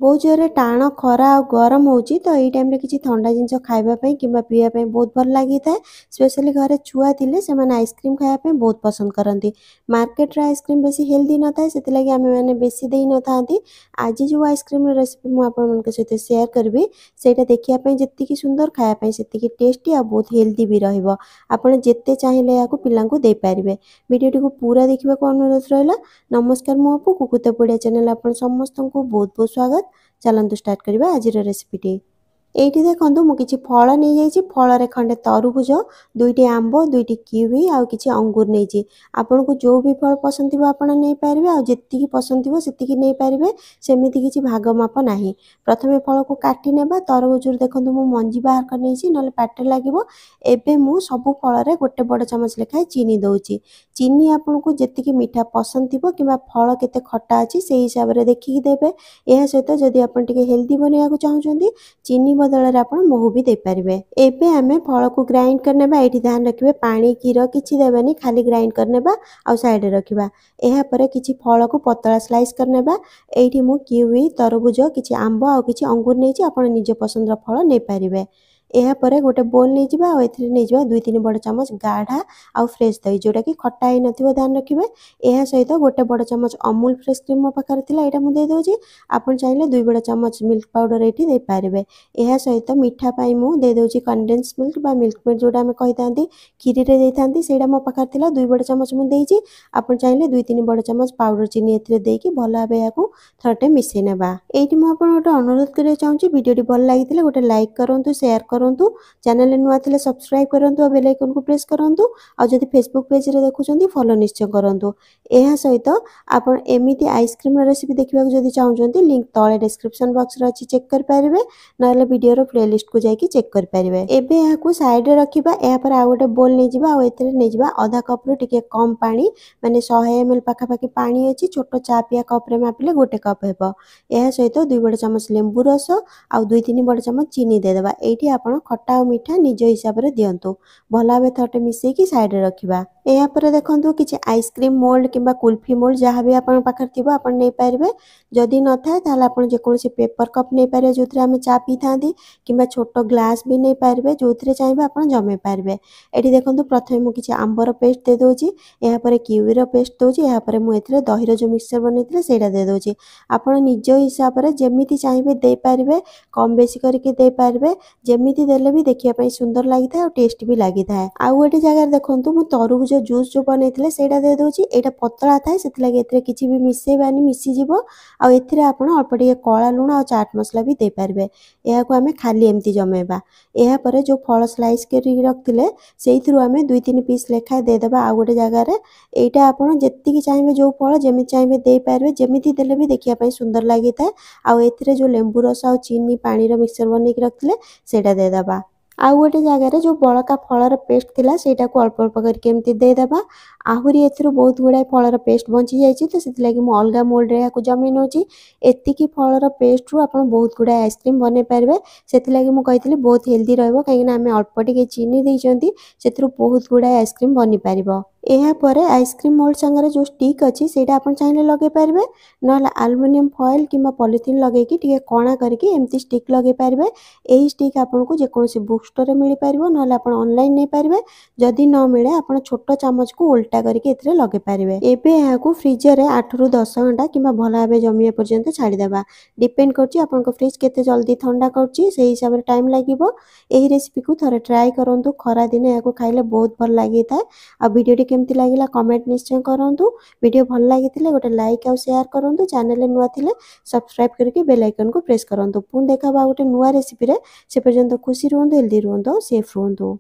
बहुत जोरे टाण खरा आ गरम होची तो एई टाइम रे किछि ठंडा जिंस खाइबा पई किबा पीया पई बहुत भल लागि थाए। स्पेशली घरे छुआ थिले से माने आइसक्रीम खाइबा पई बहुत पसंद करंती। मार्केट रे आइसक्रीम बेसी हेल्दी न थाए सेति लागि आमे माने बेसी देई न थांती। आज जो आइसक्रीम रे रेसिपी मु आपन मन के सहित शेयर करबी सेटा देखिया पई जत्ति की सुंदर खाया पई सेति की टेस्टी आ बहुत हेल्दी भी रहइबो। आपण जेते चाहिले याकू पिलांकू दे पारिबे। वीडियोटी को पूरा देखिबा को अनुरोध रहला। नमस्कार मु अपु कुकुते पडिया चैनल आपण समस्त को बहुत बहुत स्वागत। चलतु स्टार्ट करवा आज रेसिपीटी। एठी देखंतु मु किछि फल नै जाइछि। फल रे खंडे तरबुज, दुईटी आंबो, दुईटी किवी आ किछि अंगूर नै छि। आपन को जो भी फल पसंद थिबो आपन नै पारिबे आ जेत्ति की पसंद थिबो सेत्ति की नै पारिबे। सेमिति किछि भाग माप नाही। प्रथमे फल को काटी नेबा। तरबुज देखंतु मु मंजी बाहर कर नै छि नले पाटे लागिबो। एबे मु सब फल रे गोटे बड़ चमच लेखाय चीनी दउछि। चीनी आपन को जेत्ति की मीठा पसंद थिबो किबा फल केते खट्टा अछि सेही हिसाब रे देखि की देबे। एहा सहित जदि आपन टिके हेल्दी बनेया को चाहउछंती चीनी बदल रे आपन महू भी दे पारिबे। एबे हमें फल को ग्राइंड करनेबा। एठी ध्यान रखिबे पानी कीरो किछि देबेनी खाली ग्राइंड करनेबा आ साइड रे रखिबा। एहा परे किछि फल को पतला स्लाइस करनेबा। एठी मु किवी, तरबुज, किछि आंबो आ किछि अंगूर नै छि। आपन निज पसंद रा फल नै पारिबे। एहा परे गोटे बोल नै जिबा आ एथरे नै जिबा 2-3 बड़ चमच गाढ़ा आ फ्रेश दही जोटा की खट्टा ही नथिबो ध्यान रखिबे। एहा सहित गोटे बड़ चमच अमूल फ्रेश क्रीम मो पाखर थिला एटा मु दे दोछि। आपन चाहिले 2 बड़ चमच मिल्क पाउडर एठी दे पारिबे। एहा सहित मीठा पाई मु दे दोछि कंडेंस मिल्क बा मिल्क मेड जोटा हम कहितांती खीरी रे देइतांती सेडा मो पाखर थिला 2 बड़ चमच मु देइछि। आपन चाहिले 2-3 बड़ चमच पाउडर चीनी एथरे देकी भल भाबे याकू थरटे मिसै नेबा। एठी मु आपन गोटे अनुरोध करे चाहूछि वीडियोटी भल लागिथिले गोटे लाइक करंतु, शेयर करंतु, चैनल रे नुआ थिले सब्सक्राइब करंतु आ बेल आइकन को प्रेस करंतु आ जदि फेसबुक पेज रे देखुछंती फॉलो निश्चय करंतु। एहा सहित आपण एमिति आइसक्रीम रेसिपी देखिबा जदि चाहउछंती लिंक तळे डिस्क्रिप्शन बॉक्स रे अछि चेक कर पारिबे नले वीडियो रो प्लेलिस्ट को जाई कि चेक कर पारिबे। एबे एहा को साइड रे रखिबा। एहा पर आ गोटे बोल नै जिबा आ एथरे नै जिबा आधा कप रो टिके कम पानी माने 100 ml पाखा पाखी पानी अछि। छोटो चा पिया कप रे मापिले गोटे कप हेबो। एहा सहित 2 बड़ चमच लेंबू रस आ 2-3 बड़ चमच चीनी दे देबा। एठी आपण खट्टा आ मीठा निज हिसाब रे दियंतु। भला भाबे थरटे मिसै कि साइड रे रखिबा। एहा पर देखंतु किछि आइसक्रीम मोल्ड किबा कुल्फी मोल्ड जहा भी आपण पाखर थिबो आपण नै पारिबे। जदि न थाए ताले आपण जे कोनोसी पेपर कप नै पारिबे जोथरे हम चा पी थांती किबा छोटो ग्लास भी नै पारिबे जोथरे चाहिबे आपण जमे पारिबे। एठी देखंतु प्रथमे मु किछि आंबर पेस्ट दे दोछि। एहा पर किवी रो पेस्ट दोछि। एहा पर मु एथरे दही रो जो मिक्सचर बनेथिले सेटा दे दोछि। आपण निज हिसाब रे जेमिति चाहिबे दे पारिबे कम बेसी करके दे पारिबे। जेमिति देले भी देखिया पई सुंदर लागि थाए और टेस्ट भी लागि थाए। आ गोटे जगह देखंतु मु तरबुज जूस जो बनेथिले सेटा दे दोछि। एटा पतला थाए सेति लागि एथरे किछि भी मिसेबानी मिसी जिवो आ एथरे आपण अल्प टिके कळा लूण आ चाट मसला भी दे पारिबे। एहा को हमें खाली एम्ति जमेबा। एहा परे जो फल स्लाइस करी रखथिले सेइथरु हमें 2-3 पीस लेखा दे देबा आ गोटे जगह रे। एटा आपण जेत्ति की चाहिबे जो फल जेमि चाहिबे दे पारिबे। जेमिति देले भी देखिया पई सुंदर लागि थाए। आ एथरे जो लेंबू रस आ चीनी पानी रो मिक्सचर बनेकी रखथिले सेटा दे देबा। आ गोटे जगह रे जो बळका फलर पेस्ट थिला सेटा को अल्प अल्प करके एम्ति दे देबा। आहुरी एथरु बहुत गुडा फलर पेस्ट बंची जायछि तो सेति लागि मु अलगा मोल्ड रे याकू जमे नोछि। एत्ति की फलर पेस्ट रु आपण बहुत गुडा आइसक्रीम बने पारिबे। सेति लागि मु कहितली बहुत हेल्दी रहइबो काहे ना हमें अल्प टिके चीनी देइछंती सेथरु बहुत गुडा आइसक्रीम बनि पारिबो। एहा परे आइसक्रीम मोल्ड संगरे जो स्टिक अछि सेटा आपण चाहिले लगे पारिबे नले एल्युमिनियम फॉइल किबा पॉलिथिन लगे कि टिके कणा करके एम्ति स्टिक लगे पारिबे। एही स्टिक आपण को जे कोनोसी बुक स्टोर रे मिली पारिबो नले आपण ऑनलाइन नै पारिबे। जदि न मिले आपण छोटो चामच को उल्टा करके एथरे लगे पारिबे। एबे एहा को फ्रीजर रे 8 रु 10 घंटा किबा भला भाबे जमिया पर्यंत छाडी देबा। डिपेंड करछि आपण को फ्रिज केते जल्दी ठंडा करछि सेही हिसाब रे टाइम लागिबो। एही रेसिपी को थरे ट्राई करंतु। खरा दिने याको खाइले बहुत भल लागि थाए। आ वीडियोटी केमति लागिला कमेंट निश्चय करंतु। वीडियो भल लागिथिले गोटे लाइक आ शेयर करंतु। चैनल रे नुआ थिले सब्सक्राइब करके बेल आइकन को प्रेस करंतु। पुन देखाबा गोटे नुआ रेसिपी रे। से पर्यंत खुशी रहंतु, हेल्दी रहंतु, सेफ रहंतु।